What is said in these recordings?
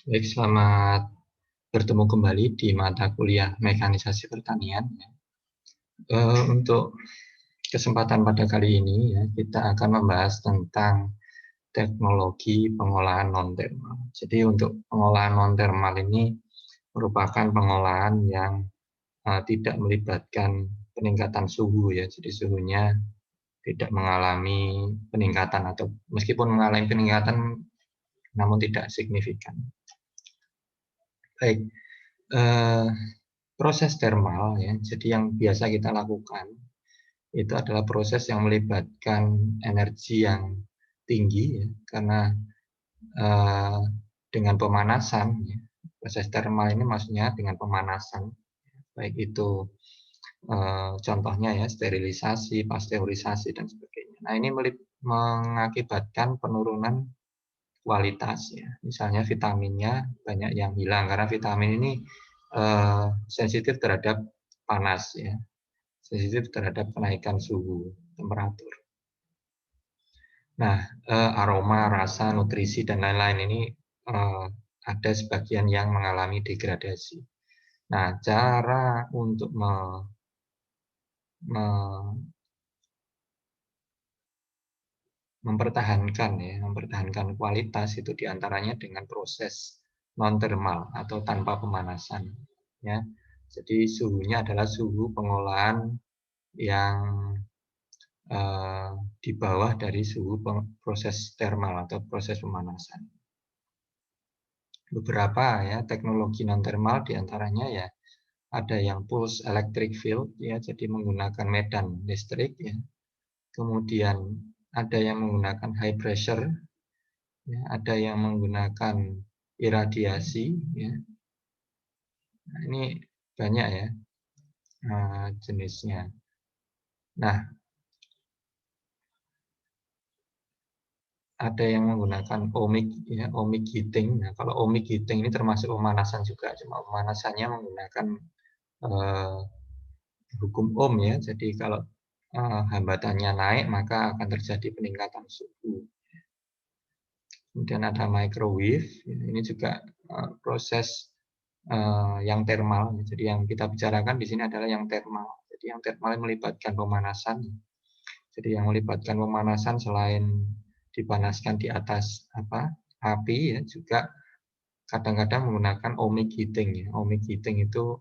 Baik, selamat bertemu kembali di mata kuliah Mekanisasi Pertanian. Untuk kesempatan pada kali ini ya, kita akan membahas tentang teknologi pengolahan non-thermal. Jadi untuk pengolahan non-thermal ini merupakan pengolahan yang tidak melibatkan peningkatan suhu ya. Jadi suhunya tidak mengalami peningkatan atau meskipun mengalami peningkatan namun tidak signifikan. Baik, eh, proses thermal ya, jadi yang biasa kita lakukan itu adalah proses yang melibatkan energi yang tinggi ya, karena eh, dengan pemanasan ya, proses thermal ini maksudnya dengan pemanasan, baik itu contohnya ya sterilisasi, pasteurisasi dan sebagainya. Nah ini mengakibatkan penurunan kualitas ya, misalnya vitaminnya banyak yang hilang karena vitamin ini sensitif terhadap panas ya, sensitif terhadap kenaikan suhu temperatur. Nah, aroma, rasa, nutrisi dan lain-lain ini ada sebagian yang mengalami degradasi. Nah, cara untuk mempertahankan kualitas itu diantaranya dengan proses non thermal atau tanpa pemanasan ya. Jadi suhunya adalah suhu pengolahan yang di bawah dari suhu proses thermal atau proses pemanasan. Beberapa ya teknologi non thermal diantaranya ya ada yang pulse electric field ya, jadi menggunakan medan listrik ya. Kemudian ada yang menggunakan high pressure ya, ada yang menggunakan iradiasi ya. Nah, ini banyak ya jenisnya. Nah, ada yang menggunakan ohmic ya, ohmic heating. Nah, kalau ohmic heating ini termasuk pemanasan juga, cuma pemanasannya menggunakan eh, hukum Ohm ya. Jadi kalau hambatannya naik maka akan terjadi peningkatan suhu. Kemudian ada microwave, ini juga proses yang thermal. Jadi yang kita bicarakan di sini adalah yang thermal. Jadi yang thermal melibatkan pemanasan. Jadi yang melibatkan pemanasan selain dipanaskan di atas api ya juga kadang-kadang menggunakan ohmic heating ya. Ohmic heating itu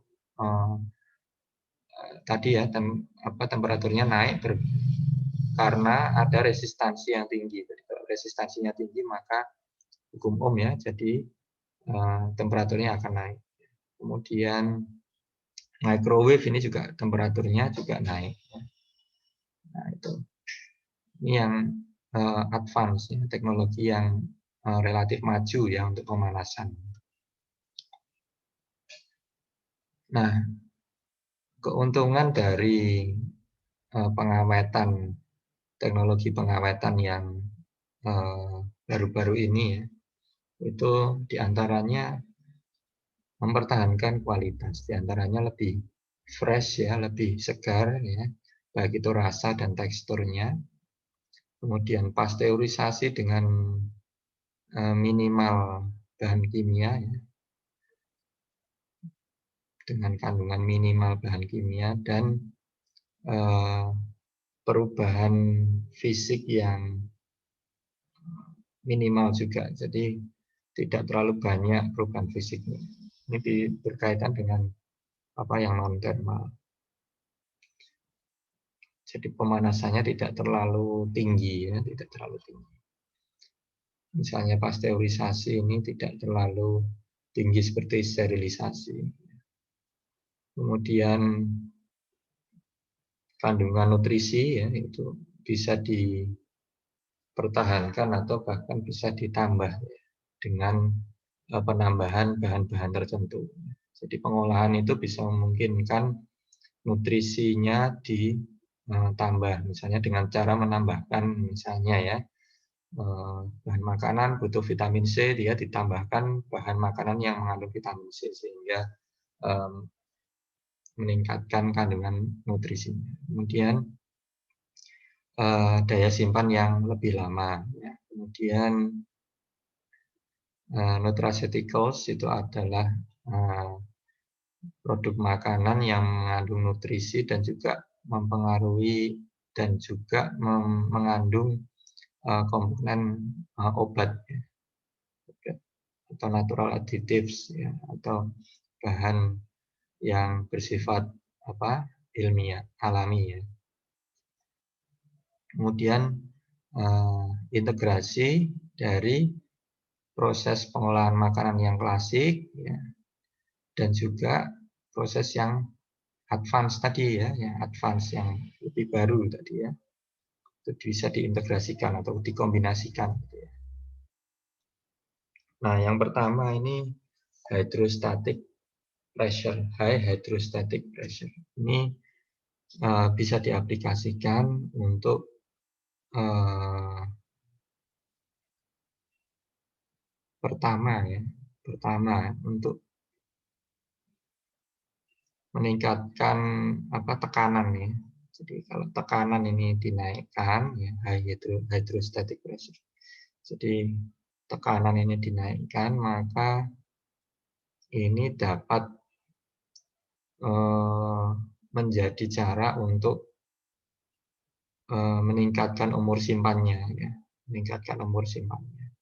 tadi ya temperaturnya naik karena ada resistansi yang tinggi. Jadi kalau resistansinya tinggi maka hukum Ohm ya, jadi temperaturnya akan naik. Kemudian microwave ini juga temperaturnya juga naik. Nah itu, ini yang advance ya, teknologi yang relatif maju ya untuk pemanasan. Nah, keuntungan dari pengawetan teknologi pengawetan yang baru-baru ini ya, itu diantaranya mempertahankan kualitas, diantaranya lebih fresh ya, lebih segar ya, baik itu rasa dan teksturnya. Kemudian pasteurisasi dengan minimal bahan kimia ya, dengan kandungan minimal bahan kimia dan perubahan fisik yang minimal juga. Jadi tidak terlalu banyak perubahan fisiknya. Ini berkaitan dengan apa yang non thermal. Jadi pemanasannya tidak terlalu tinggi ya, tidak terlalu tinggi. Misalnya pasteurisasi ini tidak terlalu tinggi seperti sterilisasi. Kemudian kandungan nutrisi ya itu bisa dipertahankan atau bahkan bisa ditambah ya, dengan penambahan bahan-bahan tertentu. Jadi pengolahan itu bisa memungkinkan nutrisinya ditambah, misalnya dengan cara menambahkan misalnya ya bahan makanan butuh vitamin C, dia ditambahkan bahan makanan yang mengandung vitamin C sehingga meningkatkan kandungan nutrisinya. Kemudian daya simpan yang lebih lama. Ya. Kemudian Nutraceuticals itu adalah produk makanan yang mengandung nutrisi dan juga mempengaruhi dan juga mengandung komponen obat atau natural additives ya, atau bahan yang bersifat ilmiah alami ya. Kemudian integrasi dari proses pengolahan makanan yang klasik ya, dan juga proses yang advance tadi ya, yang advance yang lebih baru tadi ya, itu bisa diintegrasikan atau dikombinasikan gitu ya. Nah, yang pertama ini hydrostatic pressure, high hydrostatic pressure. Ini bisa diaplikasikan untuk pertama untuk meningkatkan tekanan ya. Jadi kalau tekanan ini dinaikkan ya, high hydrostatic pressure. Jadi tekanan ini dinaikkan, maka ini dapat menjadi cara untuk meningkatkan umur simpannya ya, meningkatkan umur simpannya.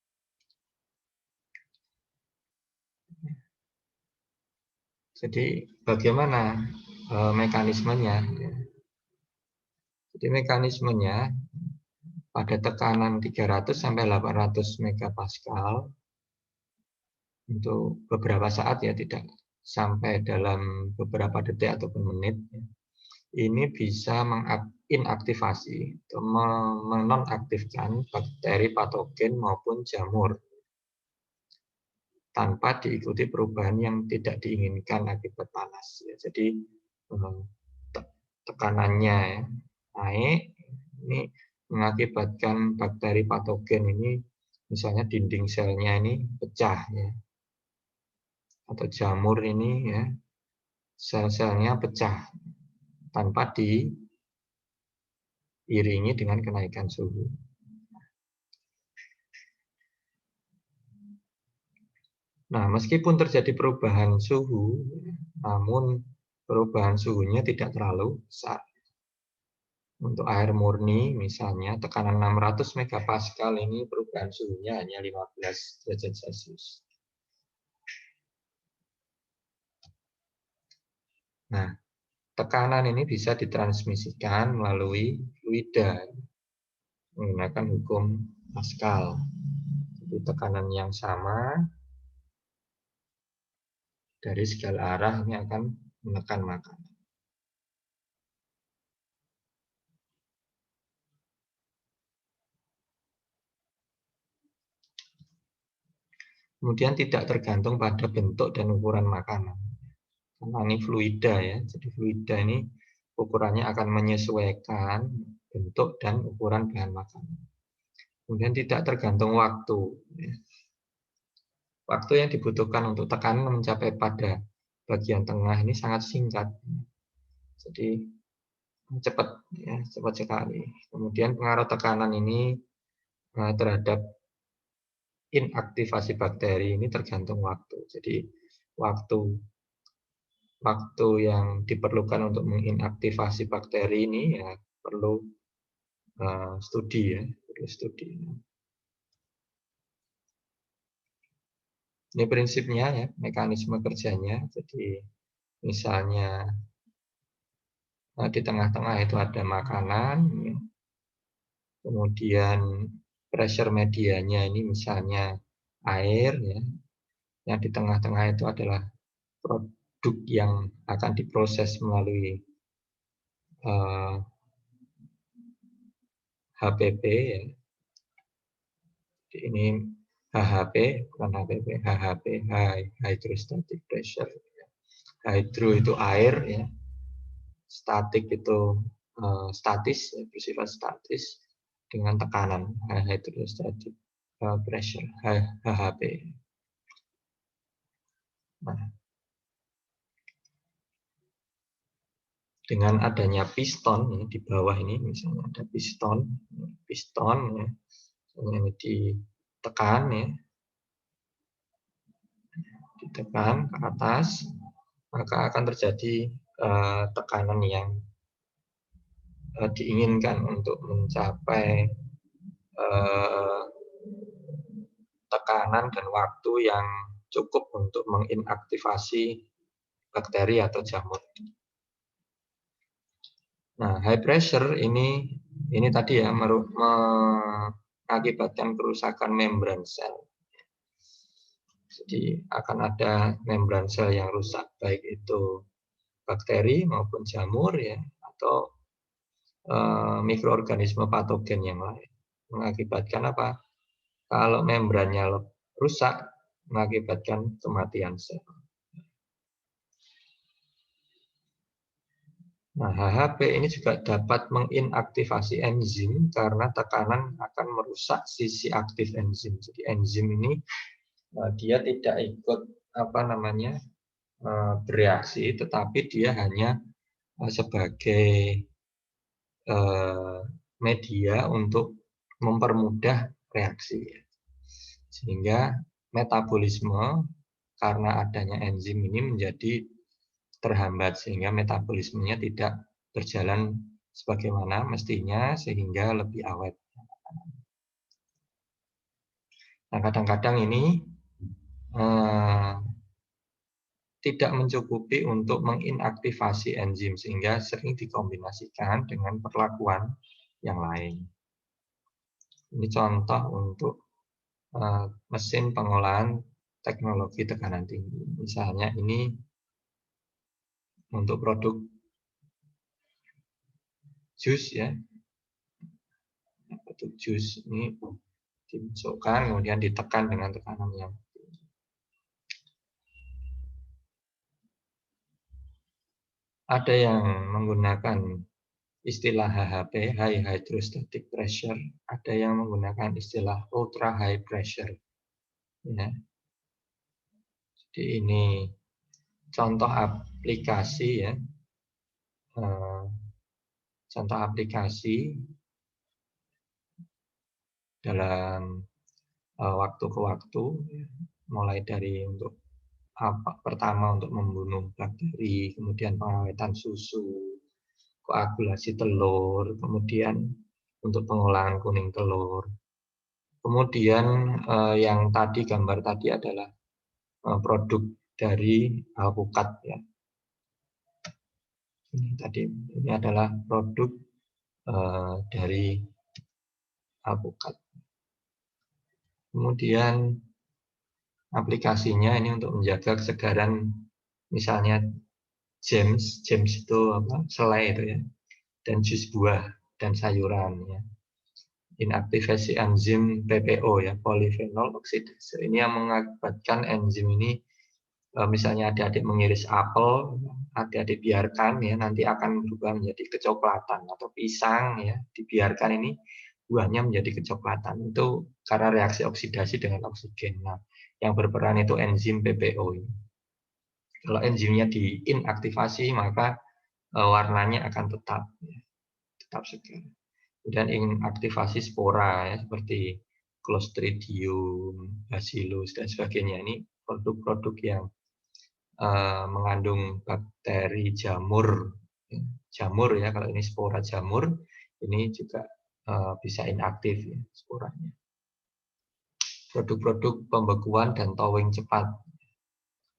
Jadi bagaimana mekanismenya? Jadi mekanismenya pada tekanan 300 sampai 800 megapascal untuk beberapa saat ya, tidak sampai dalam beberapa detik ataupun menit. Ini bisa menginaktivasi atau menonaktifkan bakteri patogen maupun jamur tanpa diikuti perubahan yang tidak diinginkan akibat panas. Jadi tekanannya naik, ini mengakibatkan bakteri patogen ini, misalnya dinding selnya ini pecah ya, atau jamur ini ya, sel-selnya pecah tanpa diiringi dengan kenaikan suhu. Nah, meskipun terjadi perubahan suhu, namun perubahan suhunya tidak terlalu besar. Untuk air murni misalnya tekanan 600 megapascal ini perubahan suhunya hanya 15 derajat Celcius. Nah, tekanan ini bisa ditransmisikan melalui fluida menggunakan hukum Pascal. Jadi tekanan yang sama dari segala arah ini akan menekan makanan. Kemudian tidak tergantung pada bentuk dan ukuran makanan. Karena ini fluida ya, jadi fluida ini ukurannya akan menyesuaikan bentuk dan ukuran bahan makanan. Kemudian tidak tergantung waktu. Waktu yang dibutuhkan untuk tekanan mencapai pada bagian tengah ini sangat singkat. Jadi cepat ya, cepat sekali. Kemudian pengaruh tekanan ini terhadap inaktivasi bakteri ini tergantung waktu. Jadi waktu yang diperlukan untuk menginaktivasi bakteri ini ya perlu studi ya, perlu studi. Ini prinsipnya ya, mekanisme kerjanya. Jadi misalnya di tengah-tengah itu ada makanan, ya. Kemudian pressure medianya ini misalnya air, ya. Yang di tengah-tengah itu adalah produk yang akan diproses melalui HPP, ya. Jadi ini HHP, bukan HPP, HHP, high hydrostatic pressure. Hydro itu air, ya. Statik itu statis, ya, bersifat statis dengan tekanan high hydrostatic pressure, HHP. Nah, dengan adanya piston ya, di bawah ini misalnya ada piston ya, misalnya ini ditekan ya, ditekan ke atas, maka akan terjadi tekanan yang diinginkan untuk mencapai tekanan dan waktu yang cukup untuk menginaktivasi bakteri atau jamur. Nah, high pressure ini tadi ya mengakibatkan kerusakan membran sel. Jadi akan ada membran sel yang rusak, baik itu bakteri maupun jamur ya, atau mikroorganisme patogen yang lain. Mengakibatkan apa? Kalau membrannya rusak, mengakibatkan kematian sel. Nah, HHP ini juga dapat menginaktivasi enzim karena tekanan akan merusak sisi aktif enzim. Jadi enzim ini dia tidak ikut bereaksi, tetapi dia hanya sebagai media untuk mempermudah reaksi. Sehingga metabolisme karena adanya enzim ini menjadi terhambat, sehingga metabolismenya tidak berjalan sebagaimana mestinya, sehingga lebih awet. Nah, kadang-kadang ini tidak mencukupi untuk menginaktivasi enzim, sehingga sering dikombinasikan dengan perlakuan yang lain. Ini contoh untuk mesin pengolahan teknologi tekanan tinggi. Misalnya ini untuk produk jus ya, produk jus ini dimasukkan kemudian ditekan dengan tekanan yang tinggi. Ada yang menggunakan istilah HHP, high hydrostatic pressure, ada yang menggunakan istilah ultra high pressure. Ya. Jadi ini contoh aplikasi ya, contoh aplikasi dalam waktu ke waktu, mulai dari untuk pertama untuk membunuh bakteri, kemudian pengawetan susu, koagulasi telur, kemudian untuk pengolahan kuning telur. Kemudian yang tadi gambar tadi adalah produk dari alpukat ya. Ini adalah produk dari alpukat. Kemudian aplikasinya ini untuk menjaga kesegaran, misalnya James itu selai itu ya, dan jus buah dan sayuran ya. Inaktivasi enzim PPO ya, polyphenol oksidase. Ini yang mengakibatkan enzim ini misalnya adik-adik mengiris apel, adik-adik biarkan ya, nanti akan berubah menjadi kecoklatan, atau pisang ya, dibiarkan ini buahnya menjadi kecoklatan. Itu karena reaksi oksidasi dengan oksigen. Nah, yang berperan itu enzim PPO ini. Kalau enzimnya diinaktivasi, maka warnanya akan tetap segar. Kemudian inaktivasi spora ya, seperti Clostridium, Bacillus dan sebagainya. Ini produk-produk yang mengandung bakteri jamur ya, kalau ini spora jamur, ini juga bisa inaktif ya, sporanya. Produk-produk pembekuan dan towing cepat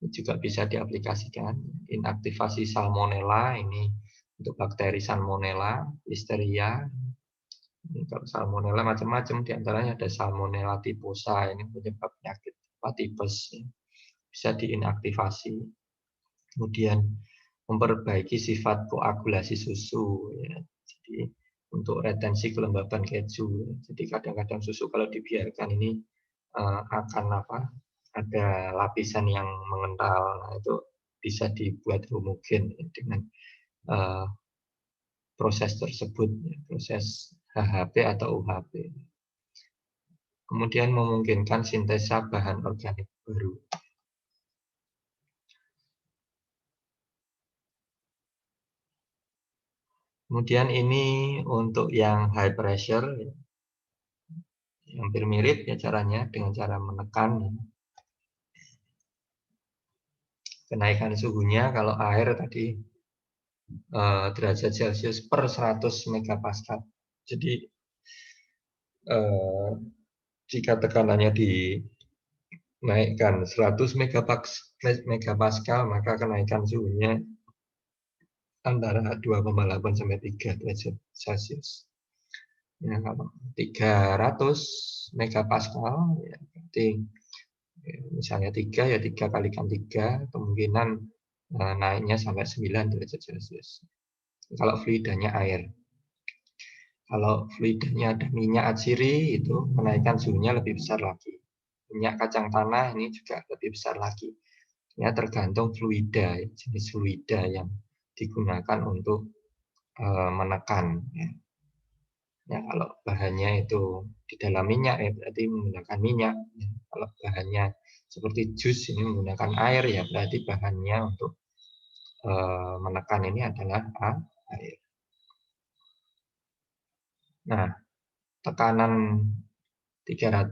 ini juga bisa diaplikasikan. Inaktivasi salmonella, ini untuk bakteri salmonella, listeria. Ini kalau salmonella macam-macam, diantaranya ada salmonella typhosa, ini penyebab penyakit tipes, bisa diinaktivasi. Kemudian memperbaiki sifat koagulasi susu ya. Jadi untuk retensi kelembaban keju. Jadi kadang-kadang susu kalau dibiarkan ini akan ada lapisan yang mengental. Nah, itu bisa dibuat homogen ya, dengan proses tersebut ya, proses HHP atau UHP. Kemudian memungkinkan sintesa bahan organik baru. Kemudian ini untuk yang high pressure, hampir mirip ya caranya, dengan cara menekan. Kenaikan suhunya kalau air tadi derajat Celcius per 100 megapascal. Jadi jika tekanannya dinaikkan 100 megapascal, maka kenaikan suhunya antara 2,8 sampai 3 derajat Celcius. Ya, kalau 300 megapascal, ya, berarti misalnya 3 ya 3 kalikan 3, kemungkinan naiknya sampai 9 derajat Celcius. Kalau fluidanya air. Kalau fluidanya ada minyak atsiri, itu kenaikan suhunya lebih besar lagi. Minyak kacang tanah ini juga lebih besar lagi. Ya, tergantung fluida, jenis fluida yang digunakan untuk menekan. Ya. Ya, kalau bahannya itu di dalam minyak, ya berarti menggunakan minyak. Ya. Kalau bahannya seperti jus ini menggunakan air, ya berarti bahannya untuk menekan ini adalah air. Nah, tekanan 300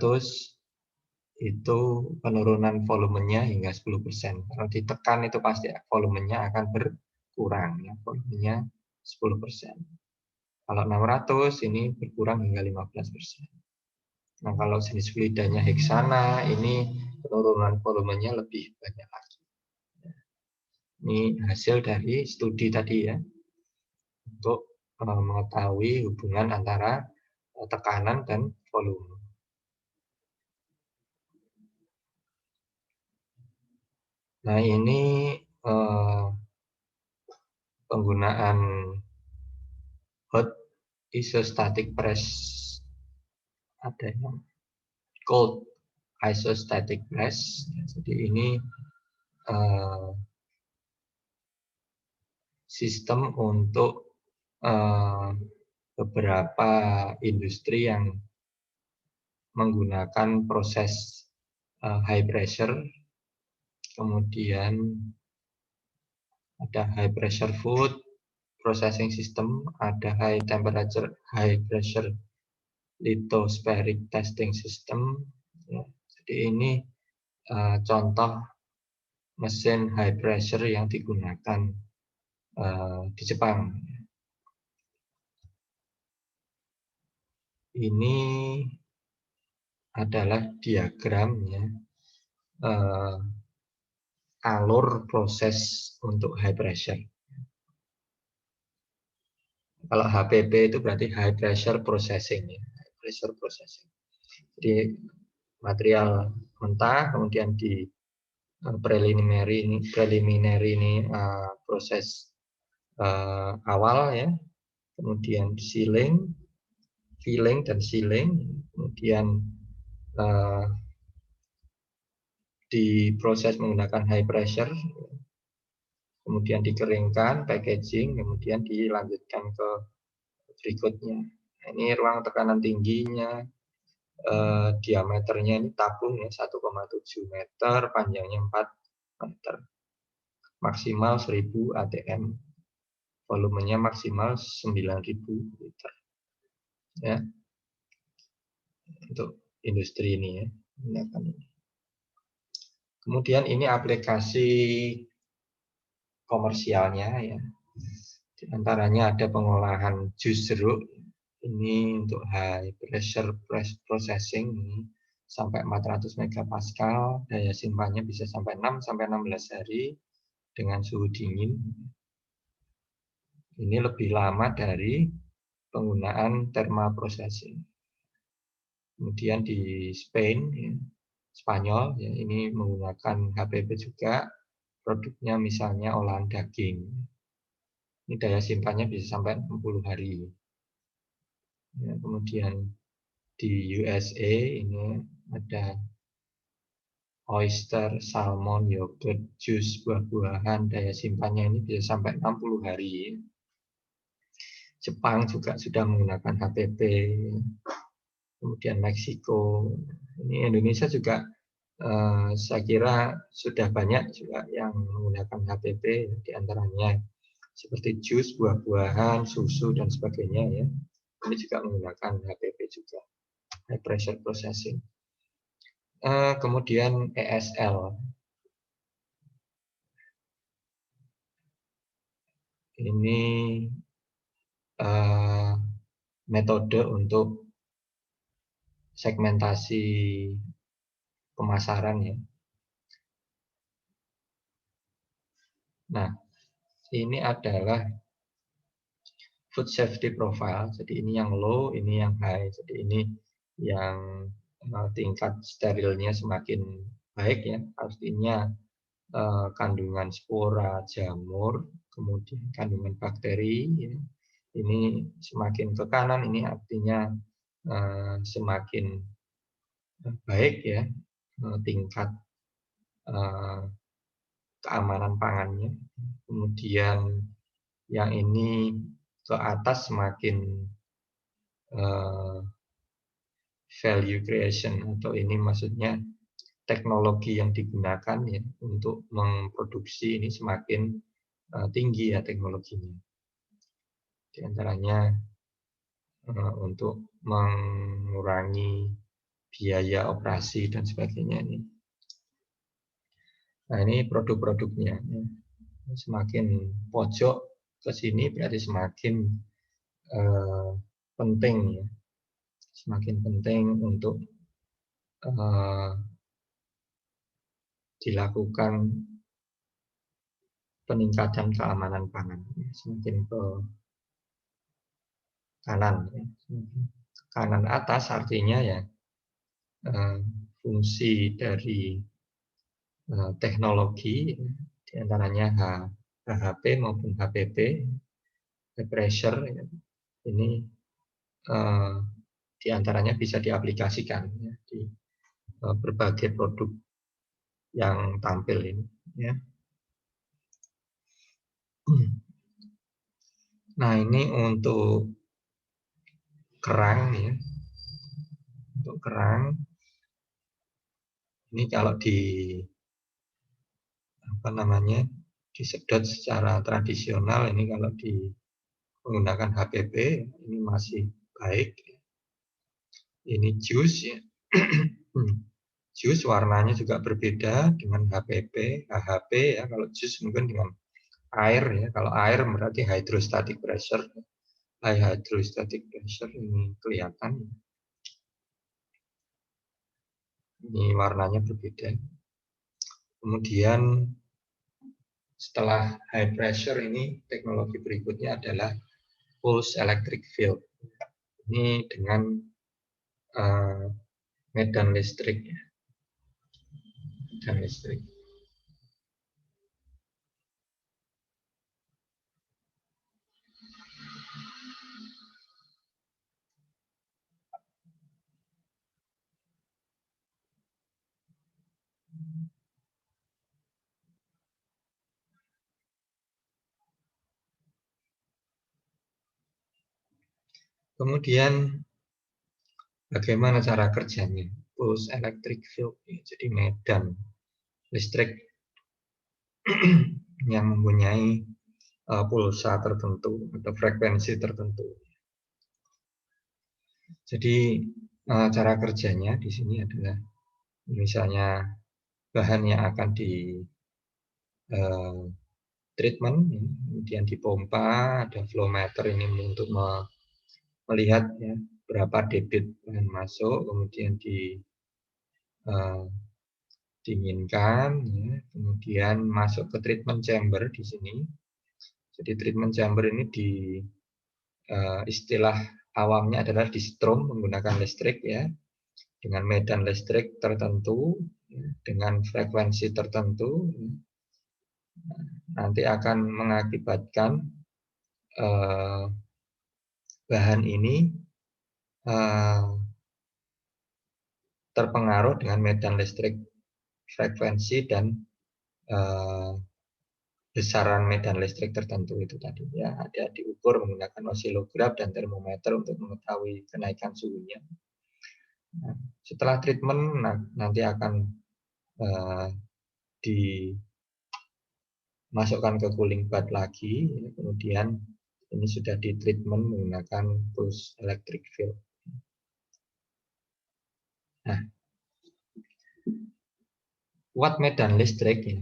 itu penurunan volumenya hingga 10%. Kalau ditekan itu pasti volumenya akan berkurang, ya, volumenya 10%. Kalau 600 ini berkurang hingga 15%. Nah, kalau jenis fluidanya heksana ini penurunan volumenya lebih banyak lagi. Ini hasil dari studi tadi ya, untuk mengetahui hubungan antara tekanan dan volume. Nah, ini penggunaan hot isostatic press, ada yang cold isostatic press. Jadi ini sistem untuk beberapa industri yang menggunakan proses high pressure, kemudian ada high pressure food processing system, ada high temperature high pressure lithospheric testing system. Ya. Jadi ini contoh mesin high pressure yang digunakan di Jepang. Ini adalah diagramnya alur proses untuk high pressure. Kalau HPP itu berarti high pressure processing, ya. High pressure processing. Jadi material mentah, kemudian di preliminary ini proses awal ya, kemudian sealing, filling dan sealing, kemudian diproses menggunakan high pressure, kemudian dikeringkan, packaging, kemudian dilanjutkan ke berikutnya. Nah, ini ruang tekanan tingginya, diameternya ini tabung ya 1,7 meter, panjangnya 4 meter, maksimal 1000 atm, volumenya maksimal 9000 liter. Ya, untuk industri ini ya. Kemudian ini aplikasi komersialnya ya. Di antaranya ada pengolahan jus jeruk, ini untuk high pressure processing ini sampai 400 megapascal, daya simpannya bisa sampai 6 sampai 16 hari dengan suhu dingin. Ini lebih lama dari penggunaan thermal processing. Kemudian di Spain, ya, Spanyol, ya, ini menggunakan HPP juga, produknya misalnya olahan daging. Ini daya simpannya bisa sampai 60 hari. Ya, kemudian di USA ini ada oyster, salmon, yogurt, jus, buah-buahan, daya simpannya ini bisa sampai 60 hari. Jepang juga sudah menggunakan HPP. Kemudian Meksiko. Ini Indonesia juga saya kira sudah banyak juga yang menggunakan HPP, diantaranya seperti jus, buah-buahan, susu, dan sebagainya ya. Ini juga menggunakan HPP juga, high pressure processing. Kemudian ESL. ini metode untuk segmentasi pemasaran ya. Nah, ini adalah food safety profile. Jadi ini yang low, ini yang high. Jadi ini yang tingkat sterilnya semakin baik ya. Artinya kandungan spora, jamur, kemudian kandungan bakteri ya. Ini semakin ke kanan, ini artinya semakin baik ya tingkat keamanan pangannya. Kemudian yang ini ke atas semakin value creation, atau ini maksudnya teknologi yang digunakan ya untuk memproduksi ini semakin tinggi ya teknologinya. Di antaranya untuk mengurangi biaya operasi dan sebagainya ini. Nah, ini produk-produknya. Semakin pojok ke sini berarti semakin penting ya. Semakin penting untuk dilakukan peningkatan keamanan pangan. Semakin ke kanan ya. Ke kanan atas artinya ya fungsi dari teknologi diantaranya HHP maupun HPP, high pressure ya. Ini diantaranya bisa diaplikasikan ya, di berbagai produk yang tampil ini ya. Nah, ini untuk kerang ya. Untuk kerang ini kalau disedot secara tradisional, ini kalau menggunakan HPP ini masih baik. Ini jus ya. Jus warnanya juga berbeda dengan HPP, HHP ya. Kalau jus mungkin dengan air ya. Kalau air berarti hydrostatic pressure. High hydrostatic pressure ini kelihatan. Ini warnanya berbeda. Kemudian setelah high pressure ini teknologi berikutnya adalah pulse electric field. Ini dengan medan listrik ya. Medan listrik. Kemudian bagaimana cara kerjanya? Pulse electric field, jadi medan listrik yang mempunyai pulsa tertentu atau frekuensi tertentu. Jadi cara kerjanya di sini adalah misalnya bahan yang akan di treatment, kemudian dipompa, ada flow meter ini untuk melihat ya, berapa debit bahan masuk, kemudian dinginkan, ya, kemudian masuk ke treatment chamber di sini. Jadi treatment chamber ini istilah awamnya adalah di strom menggunakan listrik ya, dengan medan listrik tertentu, ya, dengan frekuensi tertentu, ya, nanti akan mengakibatkan bahan ini terpengaruh dengan medan listrik frekuensi dan besaran medan listrik tertentu itu tadi ya, ada diukur menggunakan osilograf dan termometer untuk mengetahui kenaikan suhunya. Nah, setelah treatment nanti akan dimasukkan ke cooling bath lagi, ya, kemudian ini sudah di treatment menggunakan pulse electric field. Nah, kuat medan listrik ya,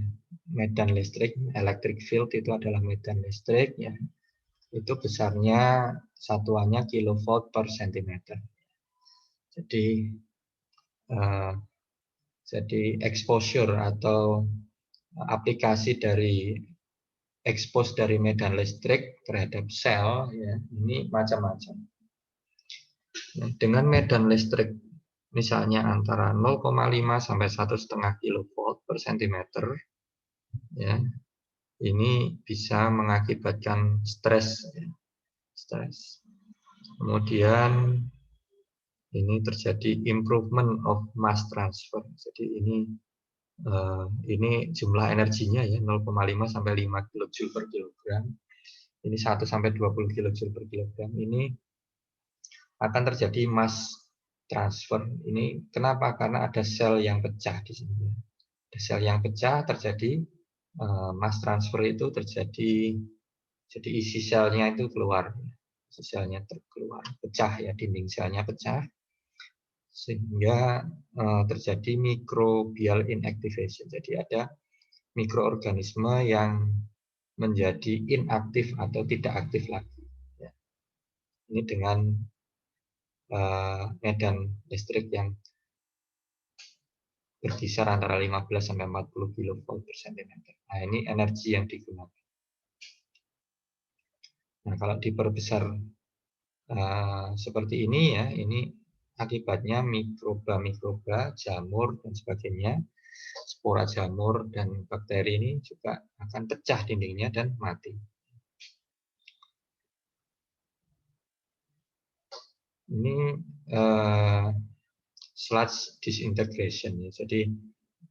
medan listrik, electric field itu adalah medan listrik ya. Itu besarnya satuannya kilovolt per centimeter. Jadi exposure atau aplikasi dari expose dari medan listrik terhadap sel ya, ini macam-macam. Dengan medan listrik misalnya antara 0,5 sampai 1,5 kilovolt per centimeter ya, ini bisa mengakibatkan stres ya. Stres. Kemudian ini terjadi improvement of mass transfer. Jadi ini jumlah energinya ya 0,5 sampai 5 kilojoule per kilogram. Ini 1 sampai 20 kilojoule per kilogram. Ini akan terjadi mass transfer. Ini kenapa? Karena ada sel yang pecah di sini. Ada sel yang pecah terjadi mass transfer itu terjadi. Jadi isi selnya itu keluar. Isi selnya keluar, pecah ya, dinding selnya pecah. Sehingga terjadi microbial inactivation. Jadi ada mikroorganisme yang menjadi inaktif atau tidak aktif lagi. Ya. Ini dengan medan listrik yang berkisar antara 15 sampai 40 kilovolt per centimeter. Nah, ini energi yang digunakan. Nah, kalau diperbesar seperti ini ya, ini akibatnya mikroba-mikroba, jamur dan sebagainya, spora jamur dan bakteri ini juga akan pecah dindingnya dan mati. Ini sludge disintegration ya. Jadi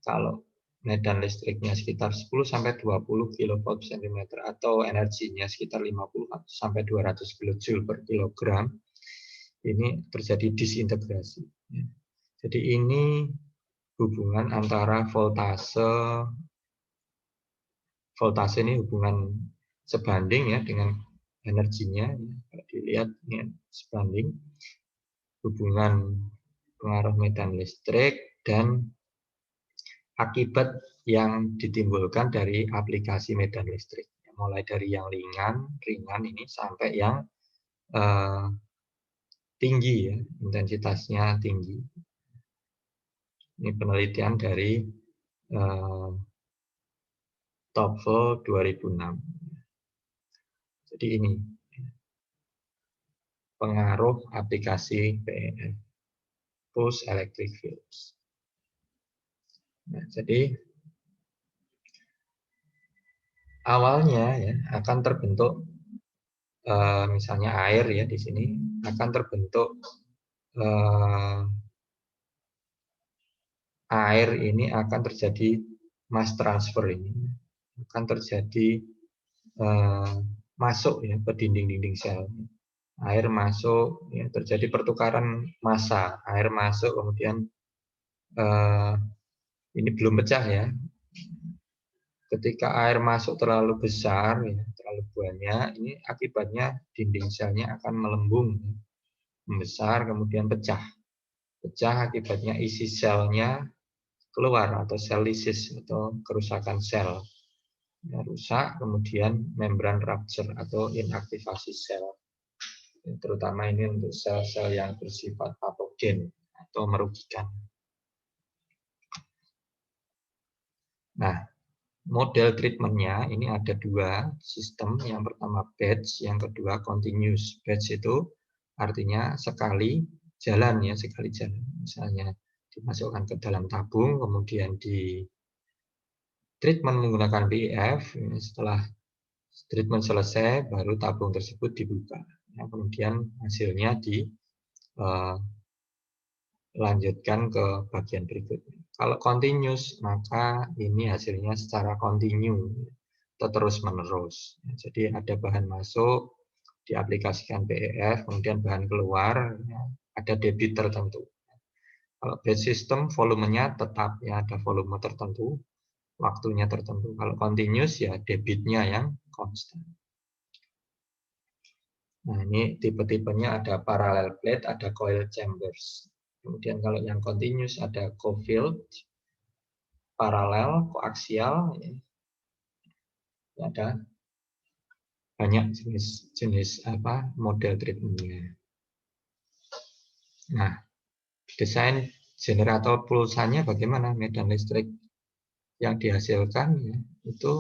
kalau medan listriknya sekitar 10 sampai 20 kilovolt per cm atau energinya sekitar 50 sampai 200 kilojoule per kilogram, ini terjadi disintegrasi. Jadi ini hubungan antara voltase ini hubungan sebanding ya dengan energinya. Kalau dilihat ini sebanding hubungan pengaruh medan listrik dan akibat yang ditimbulkan dari aplikasi medan listrik. Mulai dari yang ringan ini sampai yang tinggi ya, intensitasnya tinggi. Ini penelitian dari TOEFL 2006. Jadi ini pengaruh aplikasi PEF, pulse electric fields. Nah, jadi awalnya ya akan terbentuk misalnya air ya di sini akan terbentuk air ini akan terjadi mass transfer ini akan terjadi masuk ya ke dinding-dinding sel. Air masuk ya terjadi pertukaran massa. Air masuk kemudian ini belum pecah ya. Ketika air masuk terlalu besar, ya, terlalu banyak, ini akibatnya dinding selnya akan melembung, ya, membesar, kemudian pecah. Pecah akibatnya isi selnya keluar atau sel lisis atau kerusakan sel. Ya, rusak, kemudian membran rupture atau inaktivasi sel. Terutama ini untuk sel-sel yang bersifat patogen atau merugikan. Nah, model treatmentnya ini ada dua sistem. Yang pertama batch, yang kedua continuous. Batch itu artinya sekali jalan ya, sekali jalan. Misalnya dimasukkan ke dalam tabung, kemudian di treatment menggunakan PEF. Setelah treatment selesai, baru tabung tersebut dibuka. Ya, kemudian hasilnya dilanjutkan ke bagian berikutnya. Kalau continuous, maka ini hasilnya secara kontinu atau terus-menerus. Jadi ada bahan masuk, diaplikasikan PEF, kemudian bahan keluar, ada debit tertentu. Kalau batch system, volumenya tetap, ya ada volume tertentu, waktunya tertentu. Kalau continuous, ya debitnya yang konstan. Nah, ini tipe-tipenya ada parallel plate, ada coil chambers. Kemudian kalau yang continuous ada co-filled, paralel, koaksial, Ada banyak jenis model treatmentnya. Nah, desain generator pulsanya bagaimana, medan listrik yang dihasilkan ya, itu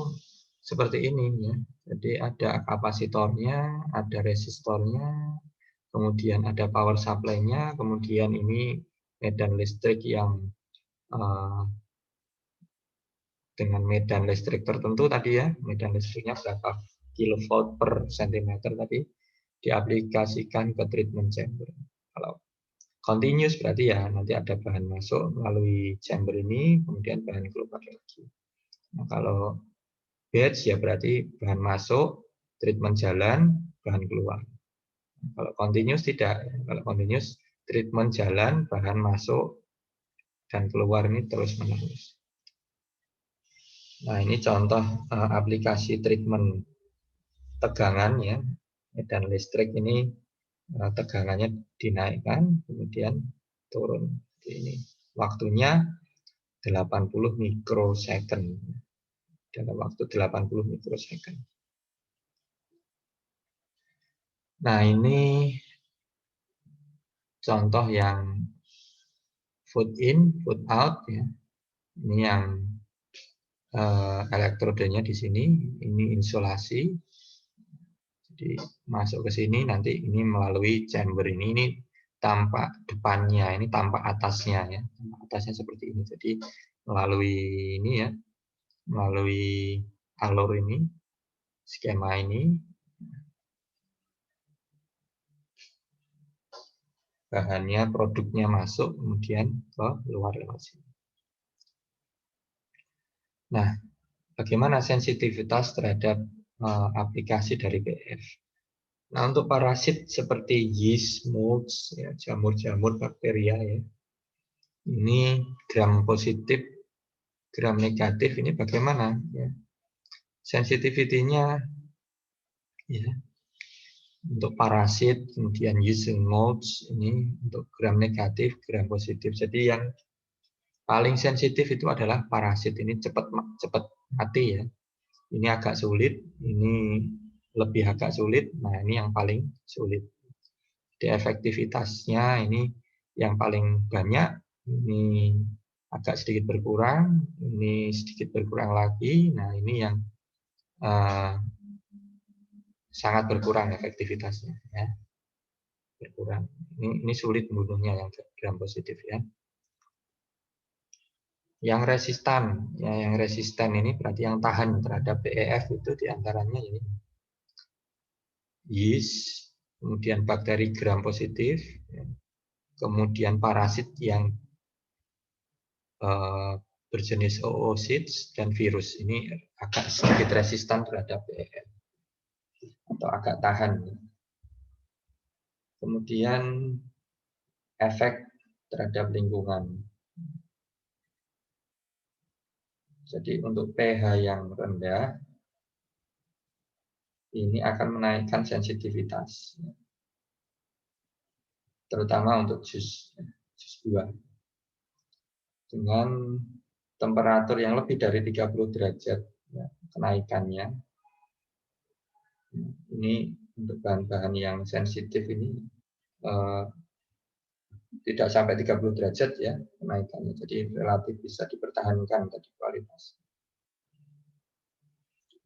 seperti ini ya. Jadi ada kapasitornya, ada resistornya, kemudian ada power supply-nya, kemudian ini medan listrik yang dengan medan listrik tertentu tadi ya, medan listriknya berapa kilovolt per centimeter tadi diaplikasikan ke treatment chamber. Kalau continuous berarti ya nanti ada bahan masuk melalui chamber ini, kemudian bahan keluar lagi. Nah, kalau batch ya berarti bahan masuk, treatment jalan, bahan keluar. Kalau continuous tidak. Kalau continuous treatment jalan, bahan masuk, dan keluar ini terus menerus. Nah, ini contoh aplikasi treatment tegangan ya. Medan listrik ini tegangannya dinaikkan, kemudian turun. Ini waktunya 80 mikrosecond. Dalam waktu 80 mikrosecond. Nah, ini contoh yang foot in, foot out ya. Ini yang elektrodenya di sini, ini insulasi. Jadi masuk ke sini nanti ini melalui chamber ini tampak depannya, ini tampak atasnya ya. Atasnya seperti ini. Jadi melalui ini ya, melalui alur ini, skema ini, bahannya, produknya masuk, kemudian ke luar lewat sini. Nah, bagaimana sensitivitas terhadap aplikasi dari PF? Nah, untuk parasit seperti yeast, molds, ya, jamur-jamur, bakteria ya, ini gram positif, gram negatif ini bagaimana? Ya. Sensitivitinya ya, untuk parasit, kemudian yeast and molds ini untuk gram negatif, gram positif. Jadi yang paling sensitif itu adalah parasit, ini cepat mati ya. Ini agak sulit, ini lebih agak sulit. Nah, ini yang paling sulit. Di efektivitasnya ini yang paling banyak, ini agak sedikit berkurang, ini sedikit berkurang lagi. Nah, ini yang sangat berkurang efektivitasnya ya. Berkurang. Ini sulit membunuhnya yang gram positif ya. Yang resistan, ya, yang resisten ini berarti yang tahan terhadap PEF itu diantaranya ini yeast, kemudian bakteri gram positif, ya, kemudian parasit yang berjenis oocytes dan virus. Ini agak sedikit resistan terhadap PEF atau agak tahan. Kemudian efek terhadap lingkungan. Jadi untuk pH yang rendah ini akan menaikkan sensitivitas, terutama untuk jus buah. Dengan temperatur yang lebih dari 30 derajat ya, kenaikannya. Ini untuk bahan-bahan yang sensitif ini tidak sampai 30 derajat ya kenaikannya. Jadi relatif bisa dipertahankan tadi kualitas.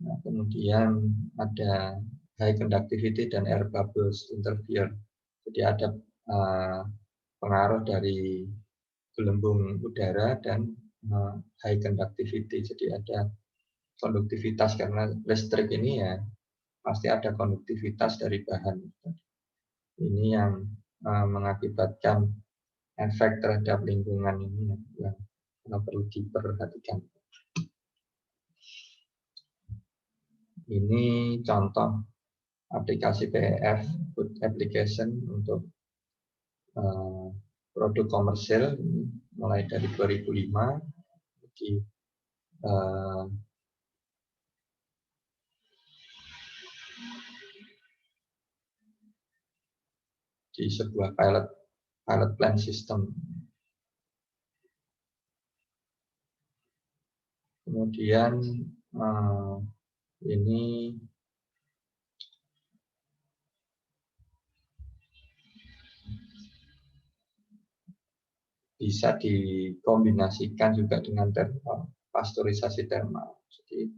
Nah, kemudian ada high conductivity dan air bubbles interfere. Jadi ada pengaruh dari gelembung udara dan high conductivity. Jadi ada konduktivitas karena listrik ini ya pasti ada konduktivitas dari bahan. Ini yang mengakibatkan efek terhadap lingkungan ini yang perlu diperhatikan. Ini contoh aplikasi PEF food application untuk produk komersil mulai dari 2005 di sebuah pilot plant system. Kemudian Ini bisa dikombinasikan juga dengan pasteurisasi termal. Jadi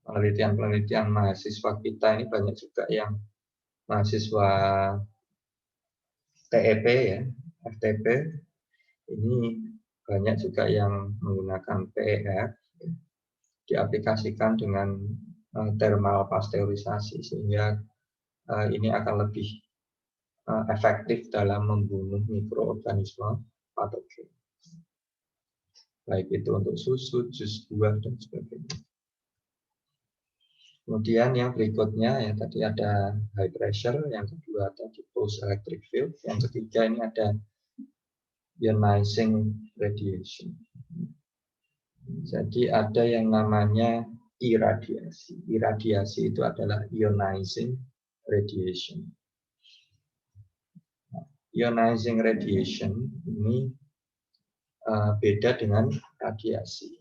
penelitian-penelitian mahasiswa kita ini banyak juga yang mahasiswa TEP ya, FTP, ini banyak juga yang menggunakan PEF diaplikasikan dengan thermal pasteurisasi, sehingga ini akan lebih efektif dalam membunuh mikroorganisme patogen, baik itu untuk susu, jus buah, dan sebagainya. Kemudian yang berikutnya ya tadi ada high pressure, yang kedua tadi pulse electric field, yang ketiga ini ada ionizing radiation. Jadi ada yang namanya iradiasi. Iradiasi itu adalah ionizing radiation. Ionizing radiation ini beda dengan radiasi.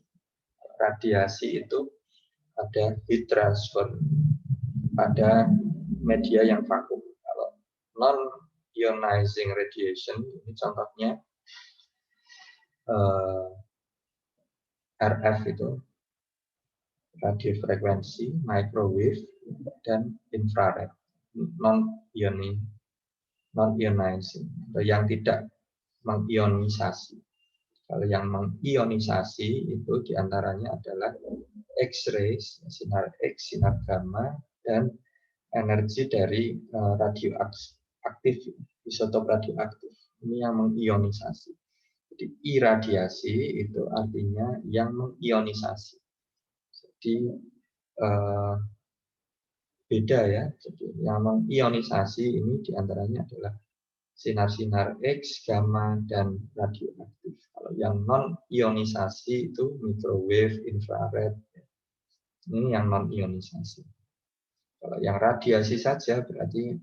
Radiasi itu ada heat transfer pada media yang vakum. Kalau non-ionizing radiation, ini contohnya RF itu, radiofrekuensi, microwave, dan infrared, non-ionizing, yang tidak mengionisasi. Kalau yang mengionisasi itu diantaranya adalah X-ray, sinar X, sinar gamma, dan energi dari radioaktif, isotop radioaktif. Ini yang mengionisasi. Jadi iradiasi itu artinya yang mengionisasi. Jadi beda ya. Jadi yang mengionisasi ini diantaranya adalah sinar-sinar X, gamma, dan radioaktif. Kalau yang non-ionisasi itu microwave, infrared. Ini yang non-ionisasi. Kalau yang radiasi saja berarti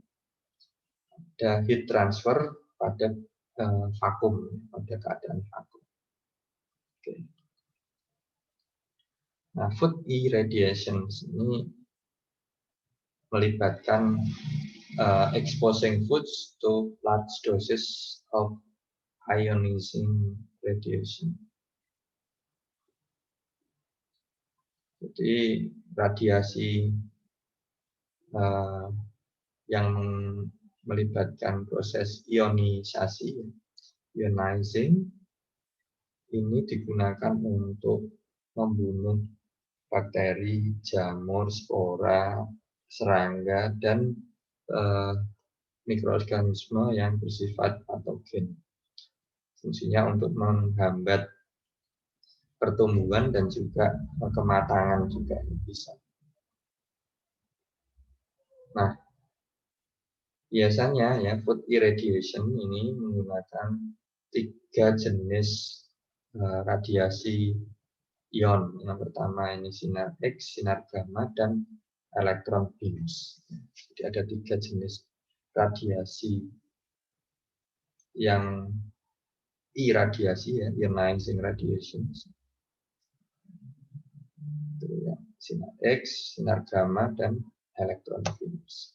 ada heat transfer pada vakum, pada keadaan vakum. Oke. Nah, food irradiation ini melibatkan exposing foods to large doses of ionizing radiation. Jadi radiasi yang melibatkan proses ionisasi, ionizing, ini digunakan untuk membunuh bakteri, jamur, spora, serangga, dan mikroorganisme yang bersifat patogen. Fungsinya untuk menghambat pertumbuhan dan juga kematangan juga bisa. Nah, biasanya ya food irradiation ini menggunakan 3 jenis radiasi ion. Yang pertama ini sinar X, sinar gamma, dan electron beams. Jadi ada 3 jenis radiasi yang irradiasi ya, ionizing radiation. Itu ya, sinar X, sinar gamma, dan electron beams.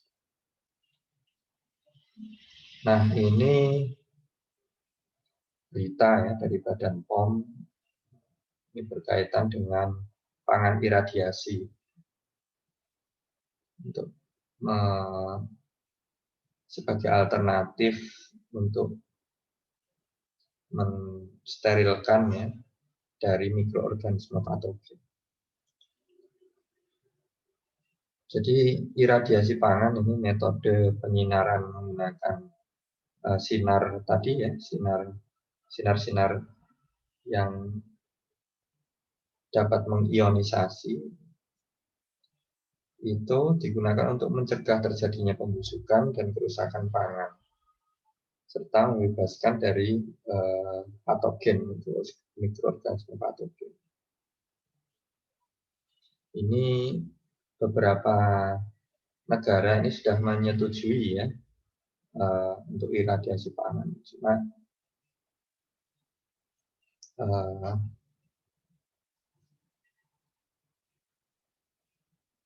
Nah, ini berita ya dari Badan POM. Ini berkaitan dengan pangan irradiasi untuk sebagai alternatif untuk mensterilkan ya dari mikroorganisme patogen. Jadi iradiasi pangan ini metode penyinaran menggunakan sinar tadi ya, sinar-sinar yang dapat mengionisasi, itu digunakan untuk mencegah terjadinya pembusukan dan kerusakan pangan, serta membebaskan dari patogen, mikroorganisme patogen. Ini beberapa negara ini sudah menyetujui ya untuk iradiasi pangan. Cuma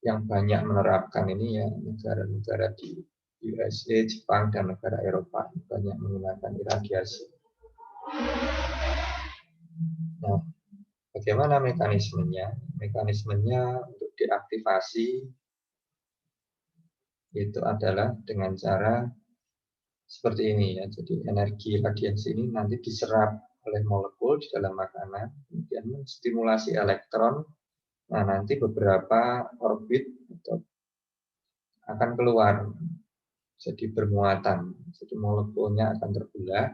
yang banyak menerapkan ini ya negara-negara di USA, Jepang, dan negara Eropa banyak menggunakan iradiasi. Nah, bagaimana mekanismenya? Mekanismenya untuk deaktivasi itu adalah dengan cara seperti ini ya. Jadi energi radiasi ini nanti diserap oleh molekul di dalam makanan, kemudian menstimulasi elektron. Nah, nanti beberapa orbit akan keluar, jadi bermuatan, jadi molekulnya akan terbelah.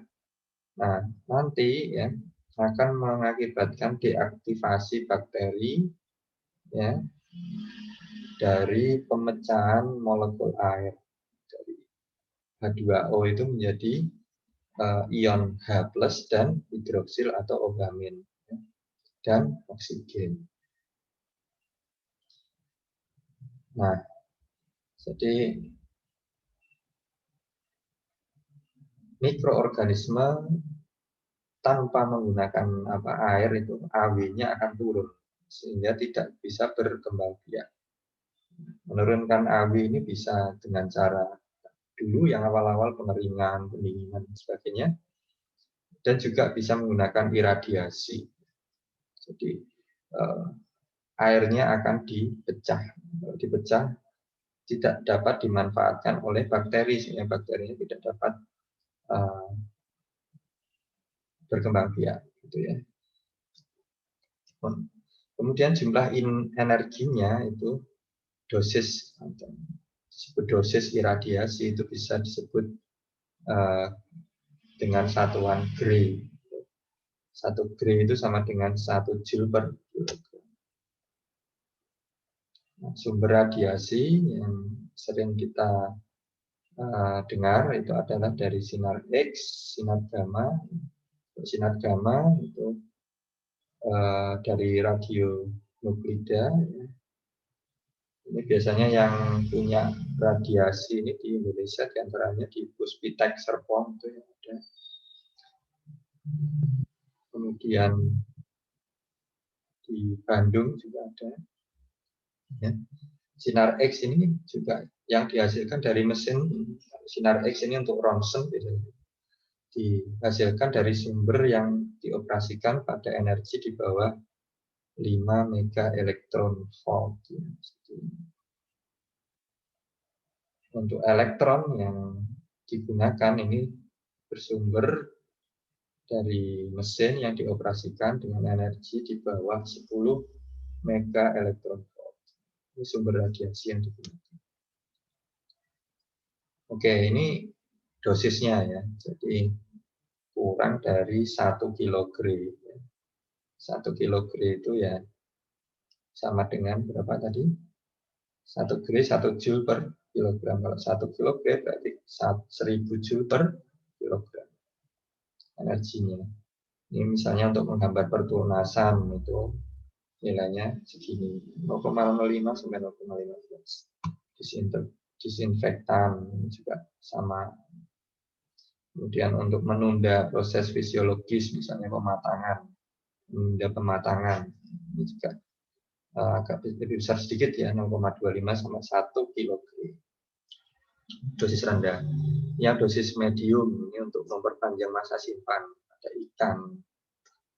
Nah, nanti ya akan mengakibatkan deaktivasi bakteri ya dari pemecahan molekul air dari H2O itu menjadi ion H+ dan hidroksil atau ogamin ya, dan oksigen. Nah, jadi mikroorganisme tanpa menggunakan air itu AW-nya akan turun sehingga tidak bisa berkembang biak. Menurunkan AW ini bisa dengan cara dulu yang awal-awal pengeringan, pendinginan dan sebagainya, dan juga bisa menggunakan iradiasi. Jadi airnya akan dipecah. Kalau dipecah tidak dapat dimanfaatkan oleh bakteri sehingga bakterinya tidak dapat berkembang biak, gitu ya. Kemudian jumlah energinya itu dosis disebut dosis iradiasi itu bisa disebut dengan satuan Gray. 1 Gray itu sama dengan 1 Joule per kilogram. Nah, sumber radiasi yang sering kita dengar itu adalah dari sinar X, sinar gamma. Sinar gamma itu dari radio nuklida. Ini biasanya yang punya radiasi ini di Indonesia, diantaranya di Puspitek Serpong itu yang ada. Kemudian di Bandung juga ada. Ya. Sinar X ini juga yang dihasilkan dari mesin. Sinar X ini untuk ronsen dihasilkan dari sumber yang dioperasikan pada energi di bawah 5 mega elektron volt. Untuk elektron yang digunakan ini bersumber dari mesin yang dioperasikan dengan energi di bawah 10 mega elektron volt. Ini sumber radiasi yang digunakan. Oke, ini dosisnya ya. Jadi kurang dari 1 kilogram. 1 kilogram itu ya sama dengan berapa tadi? 1 Gray 1 Joule per kilogram. Kalau 1 kilogram berarti 1000 Joule per kilogram energinya. Ini misalnya untuk menggambar pertunasan itu nilainya segini 0,05 sampai 0,15. Disinfektan juga sama. Kemudian untuk menunda proses fisiologis misalnya menunda pematangan ini juga agak lebih besar sedikit ya, 0,25 sama 1 kilogram. Dosis rendah. Yang dosis medium ini untuk memperpanjang masa simpan. Ada ikan,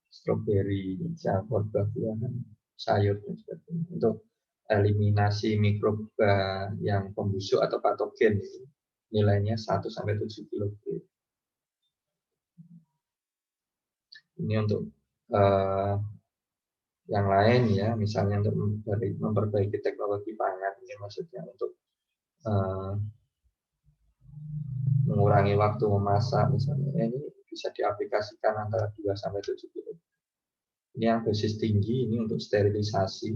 stroberi, jamur, buah-buahan, sayur dan sebagainya. Untuk eliminasi mikroba yang pembusuk atau patogen nilainya 1 sampai 7 kilogram. Ini untuk yang lain ya, misalnya untuk memperbaiki teknologi pangan, ini maksudnya untuk mengurangi waktu memasak misalnya, ini bisa diaplikasikan antara 2 sampai 7 kg. Ini yang dosis tinggi, ini untuk sterilisasi.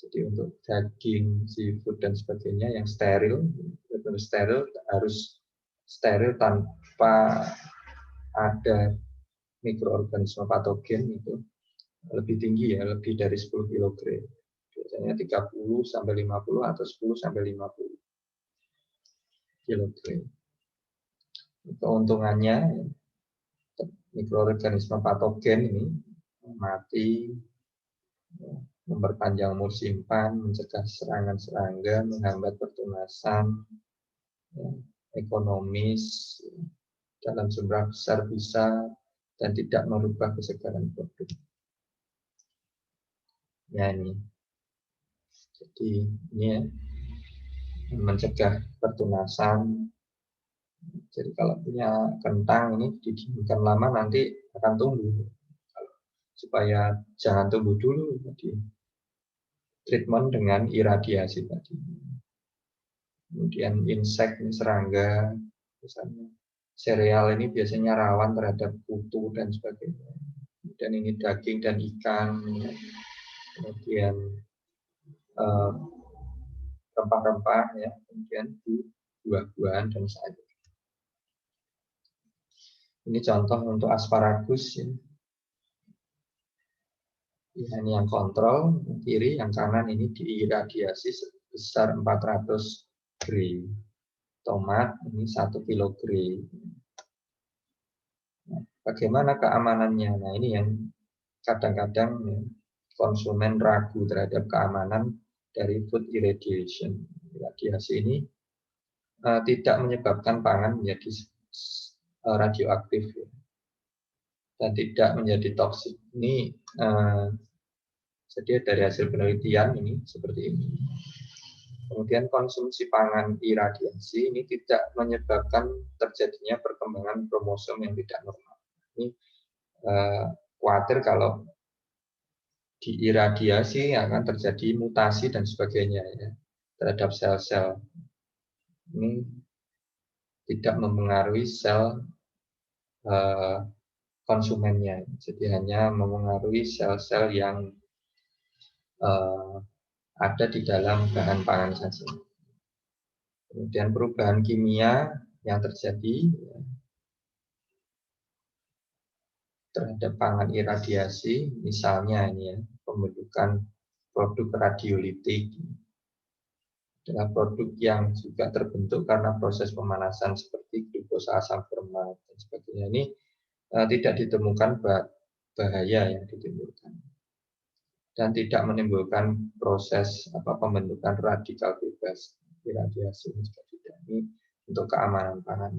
Jadi untuk daging, seafood dan sebagainya yang steril, harus steril tanpa ada mikroorganisme patogen itu lebih tinggi ya, lebih dari 10 kg. Biasanya 30 sampai 50 atau 10 sampai 50 kg. Keuntungannya mikroorganisme patogen ini mati memperpanjang umur simpan, mencegah serangan serangga, menghambat pertunasan, ya, ekonomis, dalam jumlah besar bisa, dan tidak merubah kesegaran produk. Ya ini, jadi ini ya, mencegah pertunasan. Jadi kalau punya kentang ini didinginkan lama nanti akan tumbuh. Supaya jangan tumbuh dulu, jadi treatment dengan iradiasi tadi. Kemudian insek, ini serangga, misalnya sereal ini biasanya rawan terhadap kutu dan sebagainya. Kemudian ini daging dan ikan, kemudian rempah-rempah, ya, kemudian buah-buahan dan sayur. Ini contoh untuk asparagus. Ya. Ya, ini yang kontrol, yang kiri, yang kanan ini diiradiasi sebesar 400 gray. Tomat ini 1 kilo gray. Nah, bagaimana keamanannya? Nah, ini yang kadang-kadang ya, konsumen ragu terhadap keamanan dari food irradiation. Iradiasi ini tidak menyebabkan pangan menjadi radioaktif ya, dan tidak menjadi toksik. Ini jadi dari hasil penelitian ini seperti ini. Kemudian konsumsi pangan iradiasi ini tidak menyebabkan terjadinya perkembangan kromosom yang tidak normal. Ini khawatir kalau diiradiasi akan terjadi mutasi dan sebagainya ya, terhadap sel-sel. Ini tidak mempengaruhi sel konsumennya, jadi hanya mempengaruhi sel-sel yang ada di dalam bahan pangan saja. Kemudian perubahan kimia yang terjadi terhadap pangan iradiasi, misalnya ini ya, pembentukan produk radiolitik adalah produk yang juga terbentuk karena proses pemanasan seperti glukosa asam format dan sebagainya. Ini tidak ditemukan bahaya yang ditimbulkan dan tidak menimbulkan proses pembentukan radikal bebas iradiasi ini untuk keamanan pangan.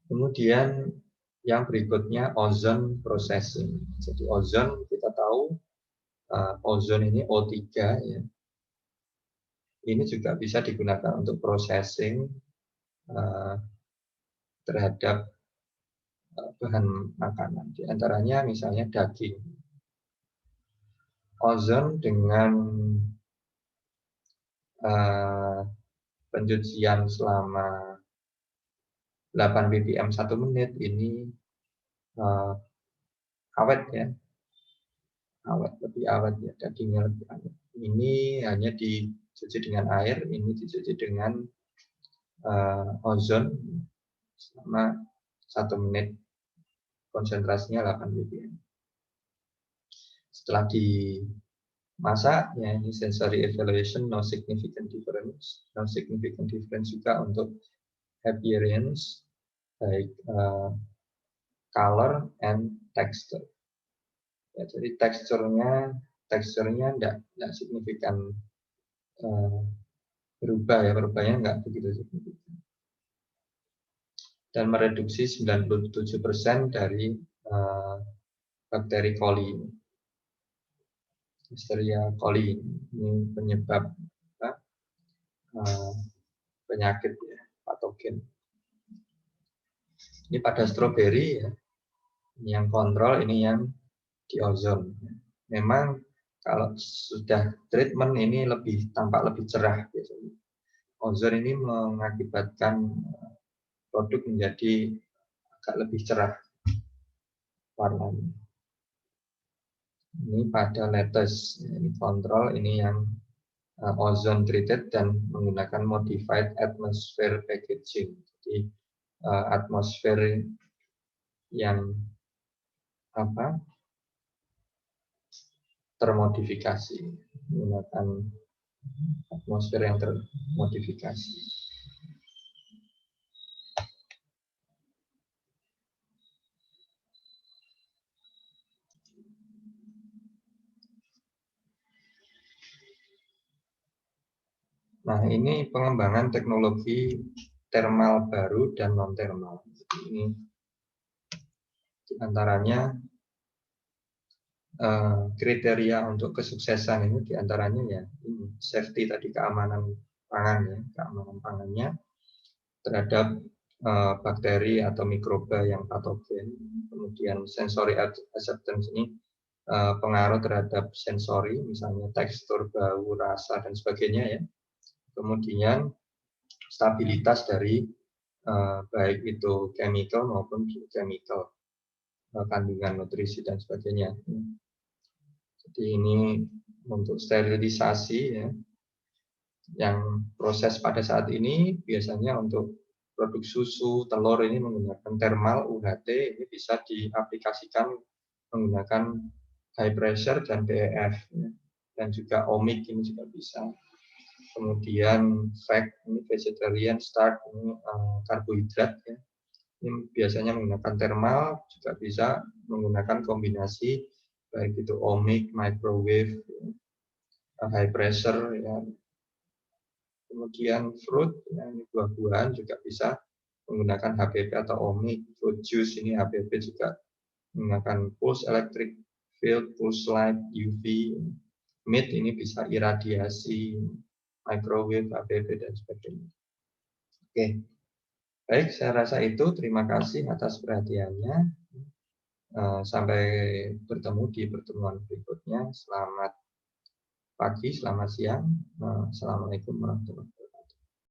Kemudian yang berikutnya ozone processing. Jadi ozon kita tahu ozon ini O3 ya. Ini juga bisa digunakan untuk processing terhadap bahan makanan. Di antaranya misalnya daging. Ozon dengan pencucian selama 8 ppm 1 menit ini awet ya. Lebih awet ya, dagingnya lebih awet. Ini hanya dicuci dengan air, ini dicuci dengan ozon selama 1 menit, konsentrasinya 8 ppm. Setelah dimasak, ya ini sensory evaluation, no significant difference. No significant difference juga untuk appearance, baik color and texture. Ya, jadi teksturnya tidak signifikan berubah ya, berubahnya enggak begitu signifikan. Dan mereduksi 97% dari bakteri coli. Listeria coli ini penyebab penyakit ya, patogen. Ini pada stroberi ya. Ini yang kontrol, ini yang di ozon. Memang kalau sudah treatment ini tampak lebih cerah biasanya. Ozon ini mengakibatkan produk menjadi agak lebih cerah warnanya. Ini pada lettuce, ini kontrol, ini yang ozone treated dan menggunakan modified atmosphere packaging. Jadi atmosfer yang termodifikasi, menggunakan atmosfer yang termodifikasi. Nah, ini pengembangan teknologi thermal baru dan non-thermal. Ini diantaranya kriteria untuk kesuksesan ini diantaranya ya ini safety tadi, keamanan pangan ya, keamanan pangannya terhadap bakteri atau mikroba yang patogen. Kemudian sensory acceptance ini pengaruh terhadap sensori, misalnya tekstur, bau, rasa dan sebagainya ya. Kemudian stabilitas dari baik itu chemical maupun biochemical, kandungan nutrisi dan sebagainya. Jadi ini untuk sterilisasi ya, yang proses pada saat ini biasanya untuk produk susu, telur ini menggunakan thermal UHT, ini bisa diaplikasikan menggunakan high pressure dan BEF ya. Dan juga omic ini juga bisa. Kemudian fat ini vegetarian, starch ini karbohidrat ya. Ini biasanya menggunakan thermal, juga bisa menggunakan kombinasi baik itu omic, microwave, high pressure ya. Kemudian fruit, ya, ini buah-buahan juga bisa menggunakan HPP atau omic. Fruit juice ini HPP juga menggunakan pulse electric field, pulse light, UV. Meat ini bisa iradiasi, microwave, HPP dan sebagainya. Oke, baik, saya rasa itu. Terima kasih atas perhatiannya. Sampai bertemu di pertemuan berikutnya. Selamat pagi, selamat siang. Assalamualaikum warahmatullahi wabarakatuh.